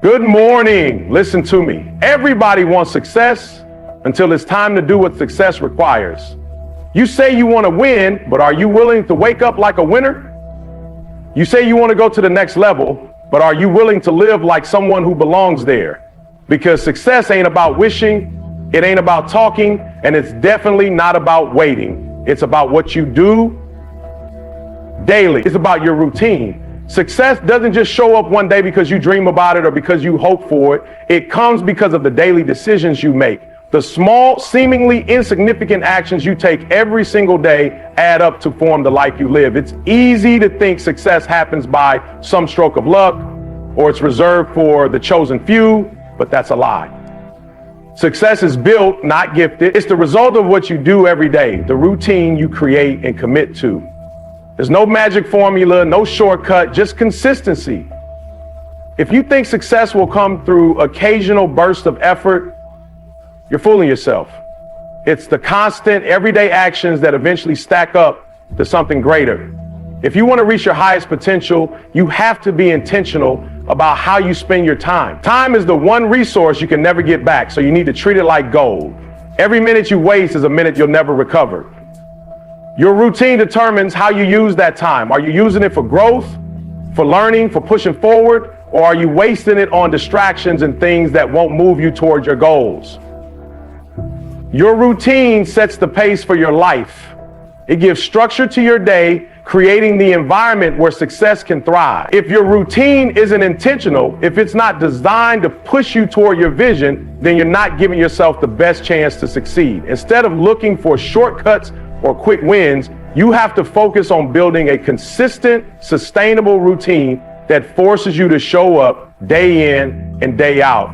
Good morning. Listen to me. Everybody wants success until it's time to do what success requires. You say you want to win, but are you willing to wake up like a winner? You say you want to go to the next level, but are you willing to live like someone who belongs there? Because success ain't about wishing, it ain't about talking, and it's definitely not about waiting. It's about what you do daily. It's about your routine. Success doesn't just show up one day because you dream about it or because you hope for it. It comes because of the daily decisions you make. The small, seemingly insignificant actions you take every single day add up to form the life you live. It's easy to think success happens by some stroke of luck or it's reserved for the chosen few, but that's a lie. Success is built, not gifted. It's the result of what you do every day, the routine you create and commit to. There's no magic formula, no shortcut, just consistency. If you think success will come through occasional bursts of effort, you're fooling yourself. It's the constant, everyday actions that eventually stack up to something greater. If you want to reach your highest potential, you have to be intentional about how you spend your time. Time is the one resource you can never get back, so you need to treat it like gold. Every minute you waste is a minute you'll never recover. Your routine determines how you use that time. Are you using it for growth, for learning, for pushing forward, or are you wasting it on distractions and things that won't move you towards your goals? Your routine sets the pace for your life. It gives structure to your day, creating the environment where success can thrive. If your routine isn't intentional, if it's not designed to push you toward your vision, then you're not giving yourself the best chance to succeed. Instead of looking for shortcuts or quick wins, you have to focus on building a consistent, sustainable routine that forces you to show up day in and day out.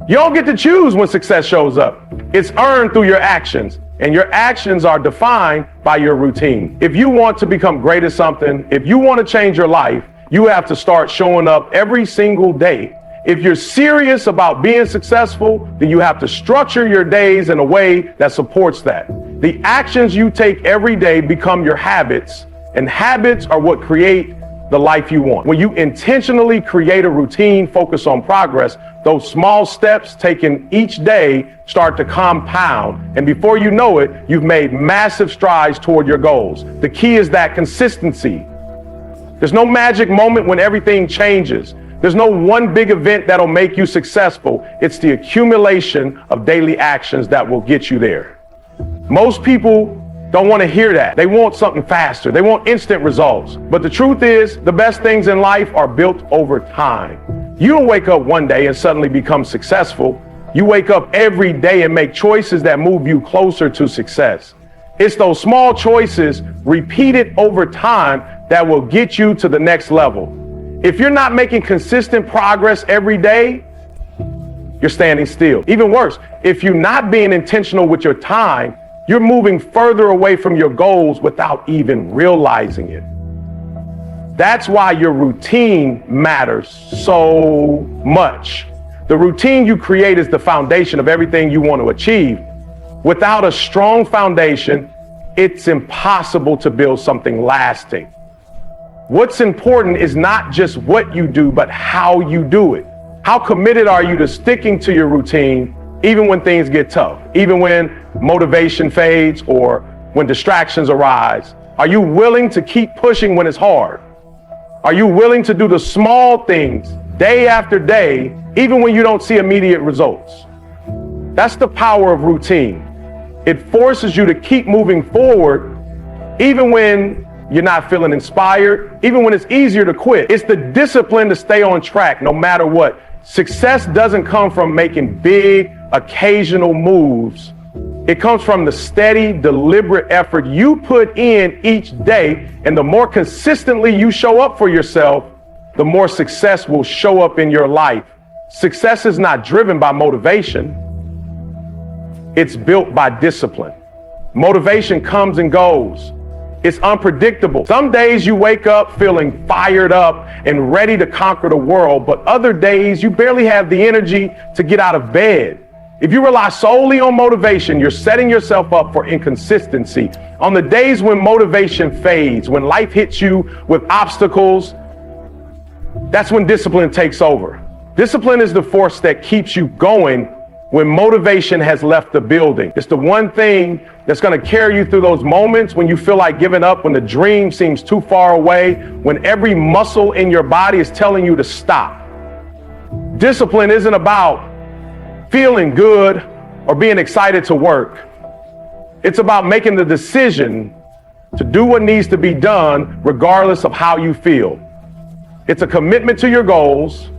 You don't get to choose when success shows up. It's earned through your actions, and your actions are defined by your routine. If you want to become great at something, if you want to change your life, you have to start showing up every single day. If you're serious about being successful, then you have to structure your days in a way that supports that. The actions you take every day become your habits, and habits are what create the life you want. When you intentionally create a routine focused on progress, those small steps taken each day start to compound, and before you know it, you've made massive strides toward your goals. The key is that consistency. There's no magic moment when everything changes. There's no one big event that'll make you successful. It's the accumulation of daily actions that will get you there. Most people don't want to hear that. They want something faster. They want instant results. But the truth is, the best things in life are built over time. You don't wake up one day and suddenly become successful. You wake up every day and make choices that move you closer to success. It's those small choices repeated over time that will get you to the next level. If you're not making consistent progress every day, you're standing still. Even worse, if you're not being intentional with your time, you're moving further away from your goals without even realizing it. That's why your routine matters so much. The routine you create is the foundation of everything you want to achieve. Without a strong foundation, it's impossible to build something lasting. What's important is not just what you do, but how you do it. How committed are you to sticking to your routine, even when things get tough, even when motivation fades or when distractions arise? Are you willing to keep pushing when it's hard? Are you willing to do the small things day after day, even when you don't see immediate results? That's the power of routine. It forces you to keep moving forward, even when you're not feeling inspired, even when it's easier to quit. It's the discipline to stay on track no matter what. Success doesn't come from making big, occasional moves. It comes from the steady, deliberate effort you put in each day. And the more consistently you show up for yourself, the more success will show up in your life. Success is not driven by motivation. It's built by discipline. Motivation comes and goes. It's unpredictable. Some days you wake up feeling fired up and ready to conquer the world, but other days you barely have the energy to get out of bed. If you rely solely on motivation, you're setting yourself up for inconsistency. On the days when motivation fades, when life hits you with obstacles, that's when discipline takes over. Discipline is the force that keeps you going when motivation has left the building. It's the one thing that's going to carry you through those moments when you feel like giving up, when the dream seems too far away, when every muscle in your body is telling you to stop. Discipline isn't about feeling good or being excited to work. It's about making the decision to do what needs to be done regardless of how you feel. It's a commitment to your goals,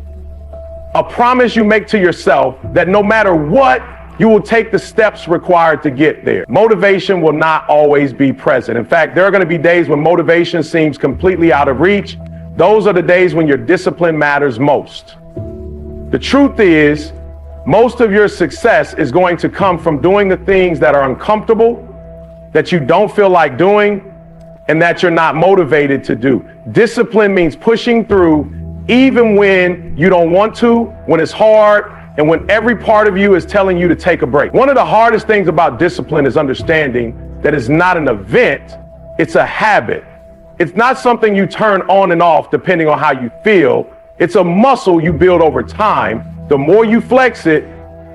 a promise you make to yourself that no matter what, you will take the steps required to get there. Motivation will not always be present. In fact, there are going to be days when motivation seems completely out of reach. Those are the days when your discipline matters most. The truth is, most of your success is going to come from doing the things that are uncomfortable, that you don't feel like doing, and that you're not motivated to do. Discipline means pushing through even when you don't want to, when it's hard, and when every part of you is telling you to take a break. One of the hardest things about discipline is understanding that it's not an event, it's a habit. It's not something you turn on and off depending on how you feel. It's a muscle you build over time. The more you flex it,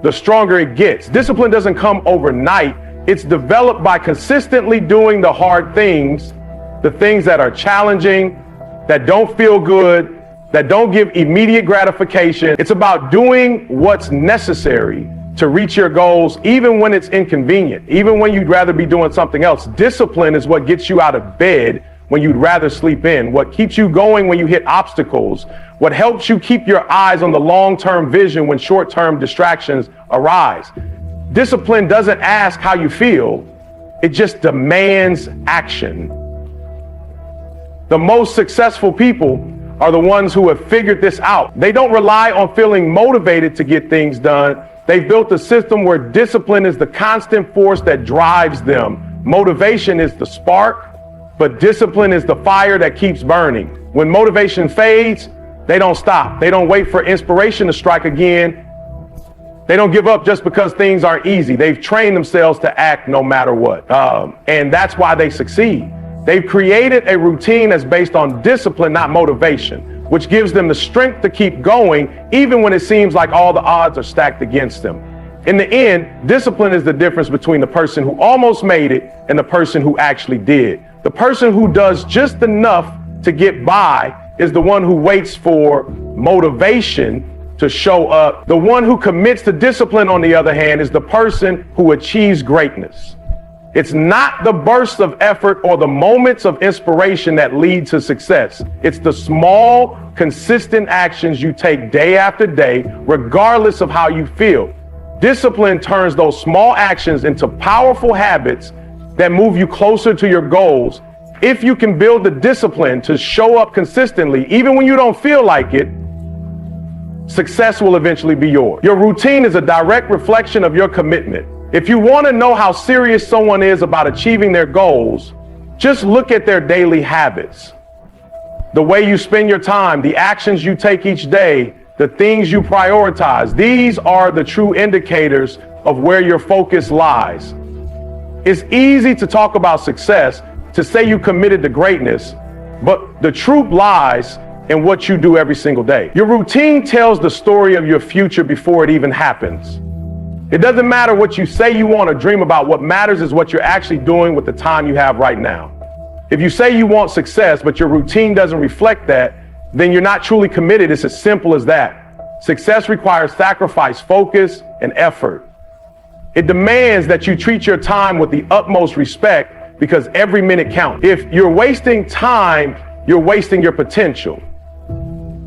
the stronger it gets. Discipline doesn't come overnight. It's developed by consistently doing the hard things, the things that are challenging, that don't feel good, that don't give immediate gratification. It's about doing what's necessary to reach your goals, even when it's inconvenient, even when you'd rather be doing something else. Discipline is what gets you out of bed when you'd rather sleep in, what keeps you going when you hit obstacles, what helps you keep your eyes on the long-term vision when short-term distractions arise. Discipline doesn't ask how you feel, it just demands action. The most successful people are the ones who have figured this out. They don't rely on feeling motivated to get things done. They've built a system where discipline is the constant force that drives them. Motivation is the spark, but discipline is the fire that keeps burning. When motivation fades, they don't stop. They don't wait for inspiration to strike again. They don't give up just because things aren't easy. They've trained themselves to act no matter what. And that's why they succeed. They've created a routine that's based on discipline, not motivation, which gives them the strength to keep going even when it seems like all the odds are stacked against them. In the end, discipline is the difference between the person who almost made it and the person who actually did. The person who does just enough to get by is the one who waits for motivation to show up. The one who commits to discipline, on the other hand, is the person who achieves greatness. It's not the bursts of effort or the moments of inspiration that lead to success. It's the small, consistent actions you take day after day, regardless of how you feel. Discipline turns those small actions into powerful habits that move you closer to your goals. If you can build the discipline to show up consistently, even when you don't feel like it, success will eventually be yours. Your routine is a direct reflection of your commitment. If you want to know how serious someone is about achieving their goals, just look at their daily habits. The way you spend your time, the actions you take each day, the things you prioritize. These are the true indicators of where your focus lies. It's easy to talk about success, to say you committed to greatness, but the truth lies in what you do every single day. Your routine tells the story of your future before it even happens. It doesn't matter what you say you want or dream about. What matters is what you're actually doing with the time you have right now. If you say you want success, but your routine doesn't reflect that, then you're not truly committed. It's as simple as that. Success requires sacrifice, focus, and effort. It demands that you treat your time with the utmost respect because every minute counts. If you're wasting time, you're wasting your potential.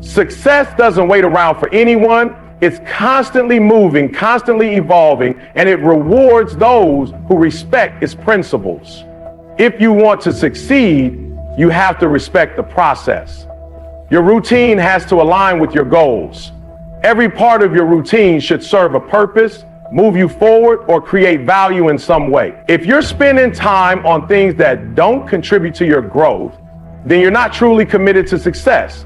Success doesn't wait around for anyone. It's constantly moving, constantly evolving, and it rewards those who respect its principles. If you want to succeed, you have to respect the process. Your routine has to align with your goals. Every part of your routine should serve a purpose, move you forward, or create value in some way. If you're spending time on things that don't contribute to your growth, then you're not truly committed to success.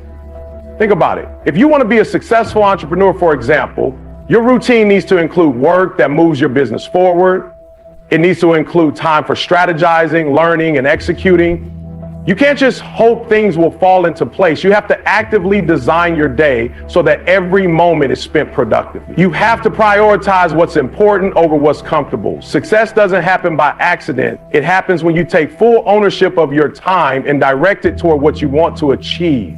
Think about it. If you want to be a successful entrepreneur, for example, your routine needs to include work that moves your business forward. It needs to include time for strategizing, learning, and executing. You can't just hope things will fall into place. You have to actively design your day so that every moment is spent productively. You have to prioritize what's important over what's comfortable. Success doesn't happen by accident. It happens when you take full ownership of your time and direct it toward what you want to achieve.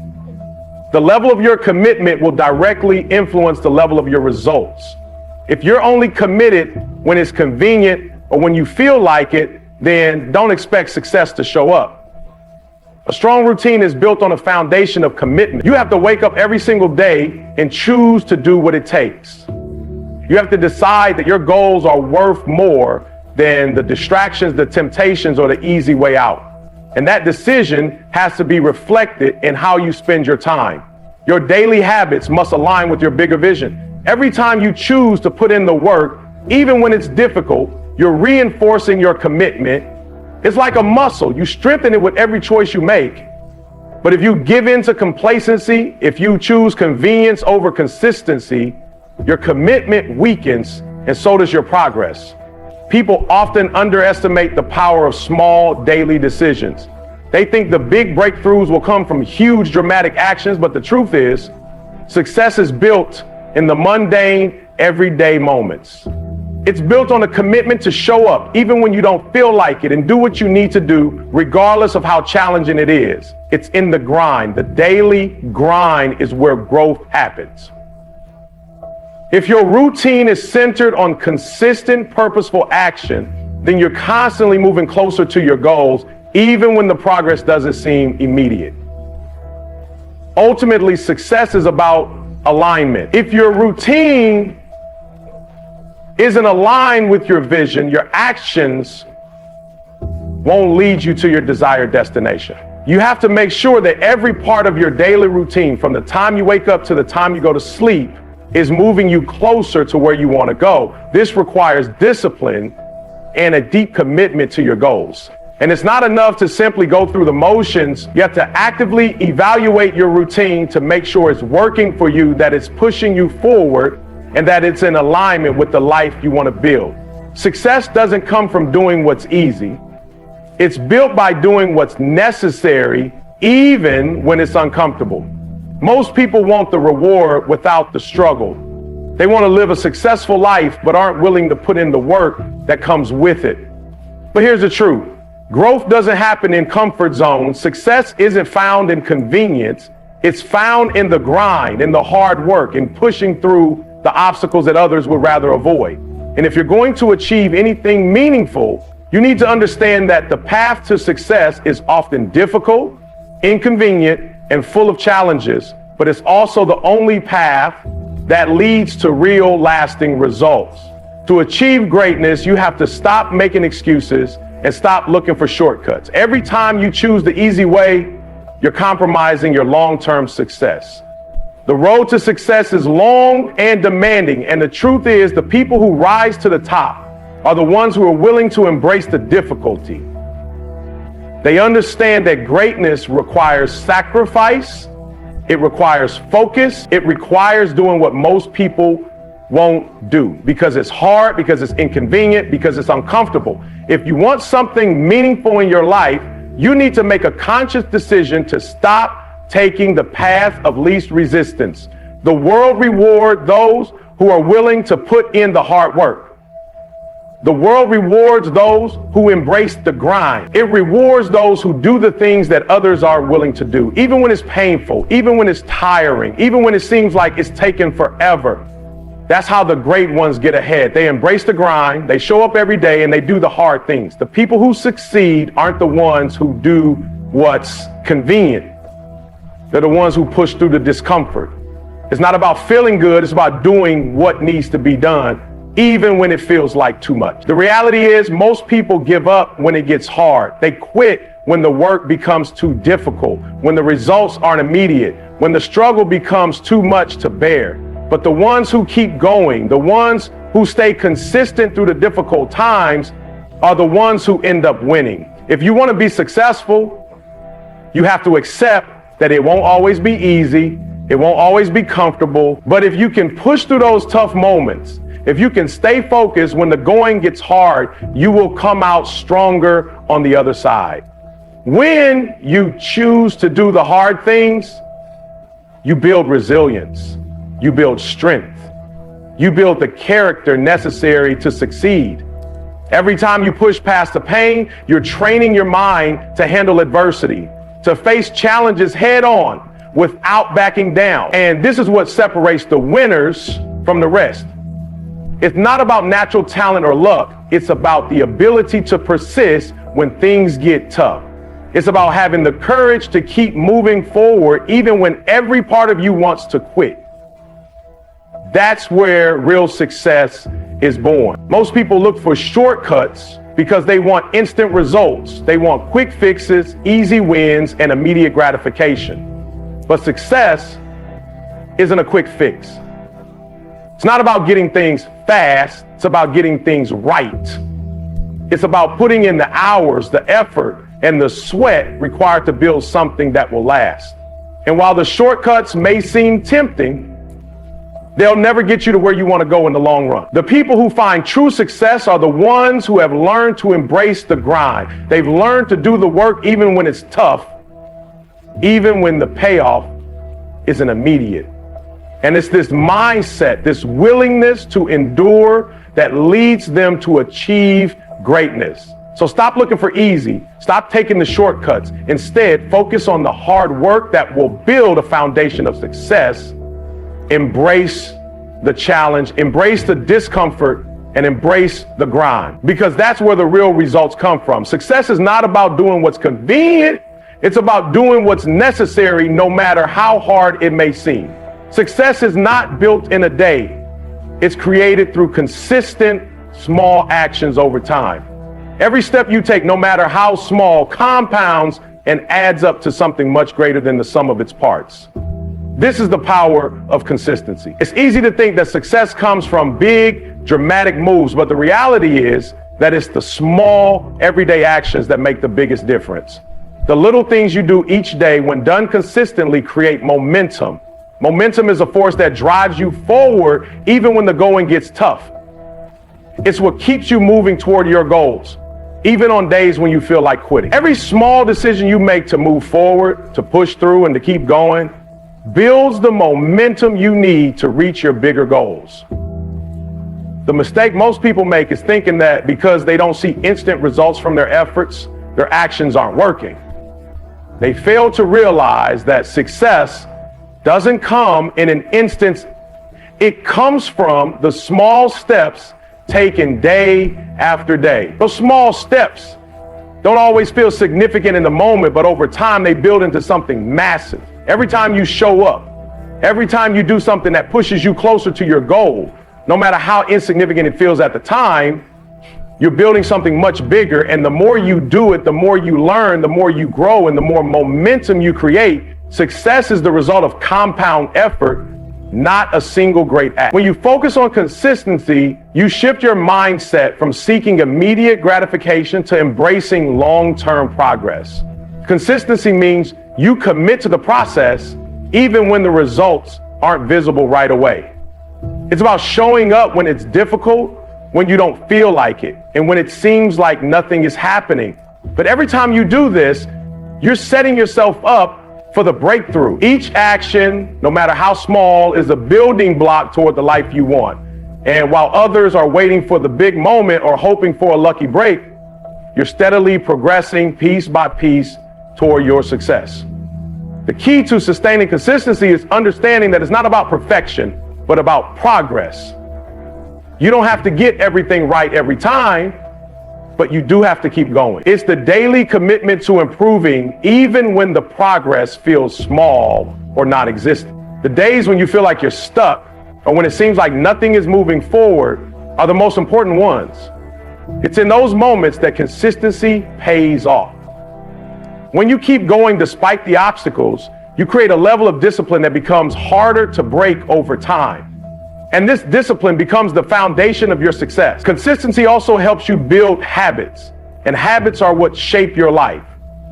The level of your commitment will directly influence the level of your results. If you're only committed when it's convenient or when you feel like it, then don't expect success to show up. A strong routine is built on a foundation of commitment. You have to wake up every single day and choose to do what it takes. You have to decide that your goals are worth more than the distractions, the temptations, or the easy way out. And that decision has to be reflected in how you spend your time. Your daily habits must align with your bigger vision. Every time you choose to put in the work, even when it's difficult, you're reinforcing your commitment. It's like a muscle. You strengthen it with every choice you make. But if you give in to complacency, if you choose convenience over consistency, your commitment weakens and so does your progress. People often underestimate the power of small daily decisions. They think the big breakthroughs will come from huge dramatic actions, but the truth is, success is built in the mundane, everyday moments. It's built on a commitment to show up even when you don't feel like it and do what you need to do regardless of how challenging it is. It's in the grind. The daily grind is where growth happens. If your routine is centered on consistent, purposeful action, then you're constantly moving closer to your goals even when the progress doesn't seem immediate. Ultimately, success is about alignment. If your routine isn't aligned with your vision, your actions won't lead you to your desired destination. You have to make sure that every part of your daily routine, from the time you wake up to the time you go to sleep, is moving you closer to where you want to go. This requires discipline and a deep commitment to your goals. And it's not enough to simply go through the motions. You have to actively evaluate your routine to make sure it's working for you, that it's pushing you forward, and that it's in alignment with the life you want to build. Success doesn't come from doing what's easy. It's built by doing what's necessary, even when it's uncomfortable. Most people want the reward without the struggle. They want to live a successful life, but aren't willing to put in the work that comes with it. But here's the truth. Growth doesn't happen in comfort zones. Success isn't found in convenience. It's found in the grind, in the hard work, in pushing through the obstacles that others would rather avoid. And if you're going to achieve anything meaningful, you need to understand that the path to success is often difficult, inconvenient, and full of challenges, but it's also the only path that leads to real lasting results. To achieve greatness, you have to stop making excuses and stop looking for shortcuts. Every time you choose the easy way, you're compromising your long-term success. The road to success is long and demanding, and the truth is the people who rise to the top are the ones who are willing to embrace the difficulty. They understand that greatness requires sacrifice, it requires focus, it requires doing what most people won't do because it's hard, because it's inconvenient, because it's uncomfortable. If you want something meaningful in your life, you need to make a conscious decision to stop taking the path of least resistance. The world rewards those who are willing to put in the hard work. The world rewards those who embrace the grind. It rewards those who do the things that others are willing to do, even when it's painful, even when it's tiring, even when it seems like it's taken forever. That's how the great ones get ahead. They embrace the grind, they show up every day, and they do the hard things. The people who succeed aren't the ones who do what's convenient. They're the ones who push through the discomfort. It's not about feeling good, it's about doing what needs to be done, even when it feels like too much. The reality is most people give up when it gets hard. They quit when the work becomes too difficult, when the results aren't immediate, when the struggle becomes too much to bear. But the ones who keep going, the ones who stay consistent through the difficult times, are the ones who end up winning. If you want to be successful, you have to accept that it won't always be easy, it won't always be comfortable, but if you can push through those tough moments, if you can stay focused when the going gets hard, you will come out stronger on the other side. When you choose to do the hard things, you build resilience, you build strength, you build the character necessary to succeed. Every time you push past the pain, you're training your mind to handle adversity, to face challenges head on without backing down. And this is what separates the winners from the rest. It's not about natural talent or luck. It's about the ability to persist when things get tough. It's about having the courage to keep moving forward even when every part of you wants to quit. That's where real success is born. Most people look for shortcuts because they want instant results. They want quick fixes, easy wins, and immediate gratification. But success isn't a quick fix. It's not about getting things fast. It's about getting things right. It's about putting in the hours, the effort, and the sweat required to build something that will last. And while the shortcuts may seem tempting, they'll never get you to where you want to go in the long run. The people who find true success are the ones who have learned to embrace the grind. They've learned to do the work even when it's tough, even when the payoff isn't immediate. And it's this mindset, this willingness to endure that leads them to achieve greatness. So stop looking for easy. Stop taking the shortcuts. Instead, focus on the hard work that will build a foundation of success. Embrace the challenge, embrace the discomfort, and embrace the grind, because that's where the real results come from. Success is not about doing what's convenient. It's about doing what's necessary, no matter how hard it may seem. Success is not built in a day. It's created through consistent, small actions over time. Every step you take, no matter how small, compounds and adds up to something much greater than the sum of its parts. This is the power of consistency. It's easy to think that success comes from big, dramatic moves, but the reality is that it's the small, everyday actions that make the biggest difference. The little things you do each day, when done consistently, create momentum. Momentum is a force that drives you forward even when the going gets tough. It's what keeps you moving toward your goals, even on days when you feel like quitting. Every small decision you make to move forward, to push through, and to keep going builds the momentum you need to reach your bigger goals. The mistake most people make is thinking that because they don't see instant results from their efforts, their actions aren't working. They fail to realize that success doesn't come in an instant. It comes from the small steps taken day after day. Those small steps don't always feel significant in the moment, but over time they build into something massive. Every time you show up, every time you do something that pushes you closer to your goal, no matter how insignificant it feels at the time, you're building something much bigger. And the more you do it, the more you learn, the more you grow, and the more momentum you create. Success is the result of compound effort, not a single great act. When you focus on consistency, you shift your mindset from seeking immediate gratification to embracing long-term progress. Consistency means you commit to the process even when the results aren't visible right away. It's about showing up when it's difficult, when you don't feel like it, and when it seems like nothing is happening. But every time you do this, you're setting yourself up for the breakthrough. Each action, no matter how small, is a building block toward the life you want. And while others are waiting for the big moment or hoping for a lucky break, you're steadily progressing piece by piece toward your success. The key to sustaining consistency is understanding that it's not about perfection, but about progress. You don't have to get everything right every time, but you do have to keep going. It's the daily commitment to improving even when the progress feels small or non-existent. The days when you feel like you're stuck or when it seems like nothing is moving forward are the most important ones. It's in those moments that consistency pays off. When you keep going despite the obstacles, you create a level of discipline that becomes harder to break over time. And this discipline becomes the foundation of your success. Consistency also helps you build habits, and habits are what shape your life.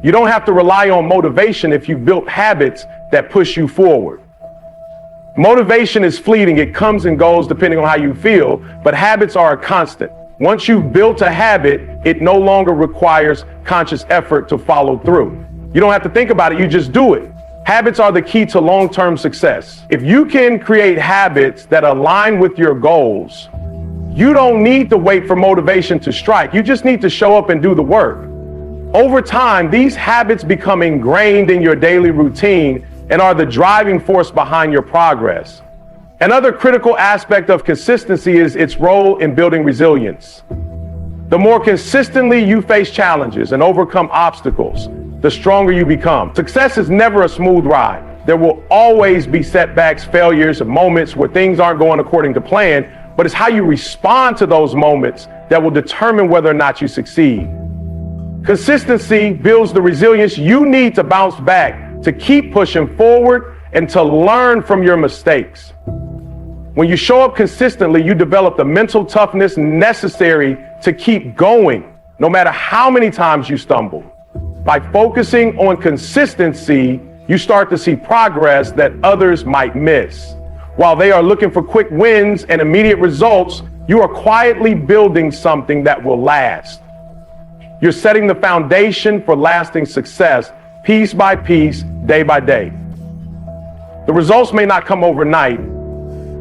You don't have to rely on motivation if you've built habits that push you forward. Motivation is fleeting. It comes and goes depending on how you feel, but habits are a constant. Once you've built a habit, it no longer requires conscious effort to follow through. You don't have to think about it, you just do it. Habits are the key to long-term success. If you can create habits that align with your goals, you don't need to wait for motivation to strike. You just need to show up and do the work. Over time, these habits become ingrained in your daily routine and are the driving force behind your progress. Another critical aspect of consistency is its role in building resilience. The more consistently you face challenges and overcome obstacles, the stronger you become. Success is never a smooth ride. There will always be setbacks, failures, and moments where things aren't going according to plan, but it's how you respond to those moments that will determine whether or not you succeed. Consistency builds the resilience you need to bounce back, to keep pushing forward, and to learn from your mistakes. When you show up consistently, you develop the mental toughness necessary to keep going, no matter how many times you stumble. By focusing on consistency, you start to see progress that others might miss. While they are looking for quick wins and immediate results, you are quietly building something that will last. You're setting the foundation for lasting success, piece by piece, day by day. The results may not come overnight,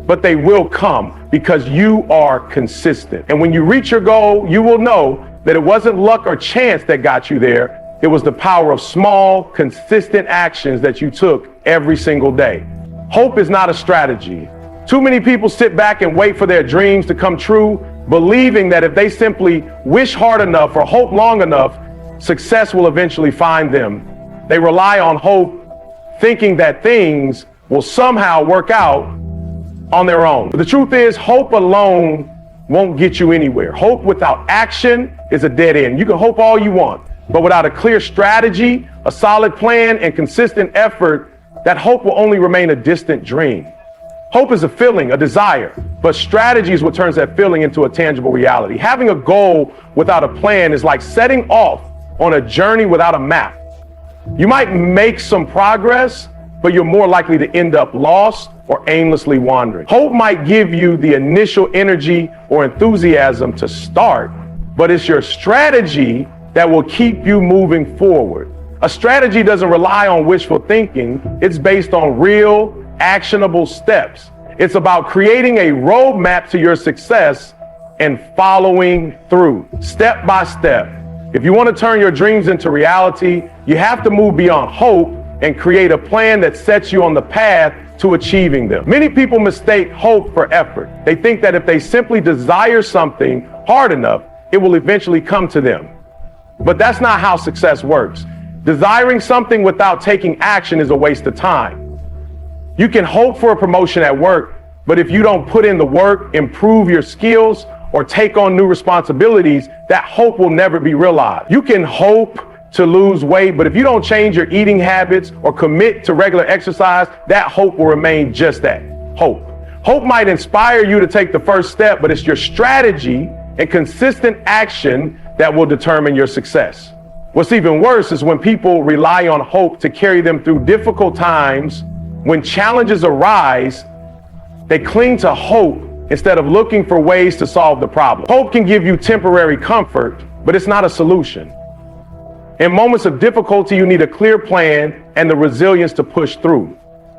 but they will come because you are consistent. And when you reach your goal, you will know that it wasn't luck or chance that got you there. It was the power of small, consistent actions that you took every single day. Hope is not a strategy. Too many people sit back and wait for their dreams to come true, believing that if they simply wish hard enough or hope long enough, success will eventually find them. They rely on hope, thinking that things will somehow work out on their own. But the truth is, hope alone won't get you anywhere. Hope without action is a dead end. You can hope all you want, but without a clear strategy, a solid plan, and consistent effort, that hope will only remain a distant dream. Hope is a feeling, a desire, but strategy is what turns that feeling into a tangible reality. Having a goal without a plan is like setting off on a journey without a map. You might make some progress, but you're more likely to end up lost or aimlessly wandering. Hope might give you the initial energy or enthusiasm to start, but it's your strategy that will keep you moving forward. A strategy doesn't rely on wishful thinking. It's based on real, actionable steps. It's about creating a roadmap to your success and following through, step by step. If you want to turn your dreams into reality, you have to move beyond hope and create a plan that sets you on the path to achieving them. Many people mistake hope for effort. They think that if they simply desire something hard enough, it will eventually come to them. But that's not how success works. Desiring something without taking action is a waste of time. You can hope for a promotion at work, but if you don't put in the work, improve your skills, or take on new responsibilities, that hope will never be realized. You can hope to lose weight, but if you don't change your eating habits or commit to regular exercise, that hope will remain just that, hope. Hope might inspire you to take the first step, but it's your strategy and consistent action that will determine your success. What's even worse is when people rely on hope to carry them through difficult times. When challenges arise, they cling to hope instead of looking for ways to solve the problem. Hope can give you temporary comfort, but it's not a solution. In moments of difficulty, you need a clear plan and the resilience to push through.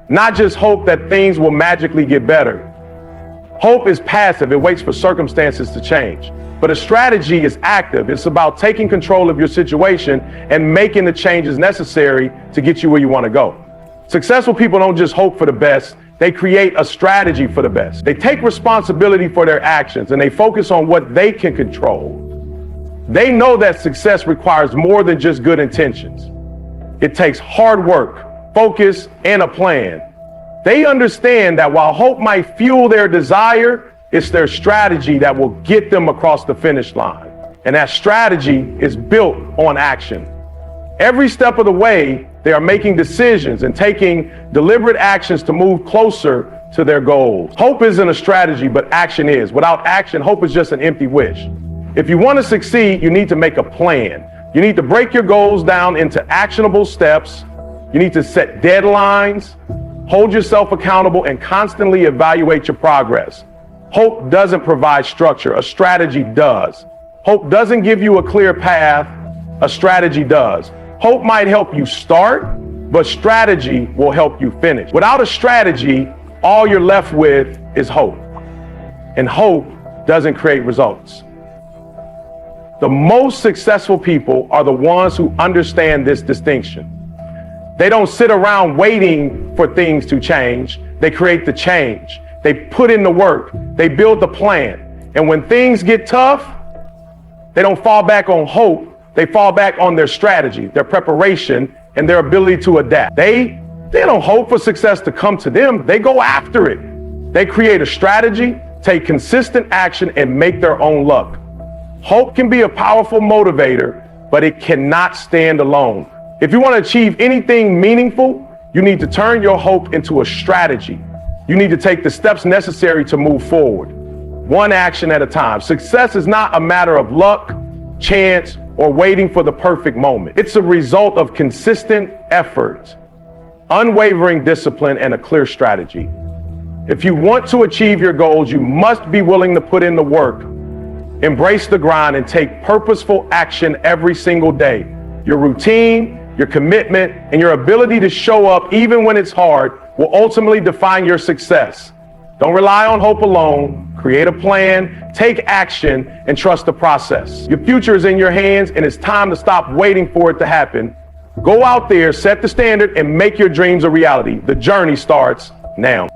Not just hope that things will magically get better. Hope is passive. It waits for circumstances to change. But a strategy is active. It's about taking control of your situation and making the changes necessary to get you where you want to go. Successful people don't just hope for the best. They create a strategy for the best. They take responsibility for their actions and they focus on what they can control. They know that success requires more than just good intentions. It takes hard work, focus, and a plan. They understand that while hope might fuel their desire, it's their strategy that will get them across the finish line. And that strategy is built on action. Every step of the way, they are making decisions and taking deliberate actions to move closer to their goals. Hope isn't a strategy, but action is. Without action, hope is just an empty wish. If you want to succeed, you need to make a plan. You need to break your goals down into actionable steps. You need to set deadlines, hold yourself accountable, and constantly evaluate your progress. Hope doesn't provide structure, a strategy does. Hope doesn't give you a clear path, a strategy does. Hope might help you start, but strategy will help you finish. Without a strategy, all you're left with is hope. And hope doesn't create results. The most successful people are the ones who understand this distinction. They don't sit around waiting for things to change. They create the change. They put in the work. They build the plan. And when things get tough, they don't fall back on hope. They fall back on their strategy, their preparation, and their ability to adapt. They don't hope for success to come to them. They go after it. They create a strategy, take consistent action, and make their own luck. Hope can be a powerful motivator, but it cannot stand alone. If you want to achieve anything meaningful, you need to turn your hope into a strategy. You need to take the steps necessary to move forward, one action at a time. Success is not a matter of luck, chance, or waiting for the perfect moment. It's a result of consistent effort, unwavering discipline, and a clear strategy. If you want to achieve your goals, you must be willing to put in the work, embrace the grind, and take purposeful action every single day. Your routine, your commitment, and your ability to show up even when it's hard will ultimately define your success. Don't rely on hope alone. Create a plan, take action, and trust the process. Your future is in your hands, and it's time to stop waiting for it to happen. Go out there, set the standard, and make your dreams a reality. The journey starts now.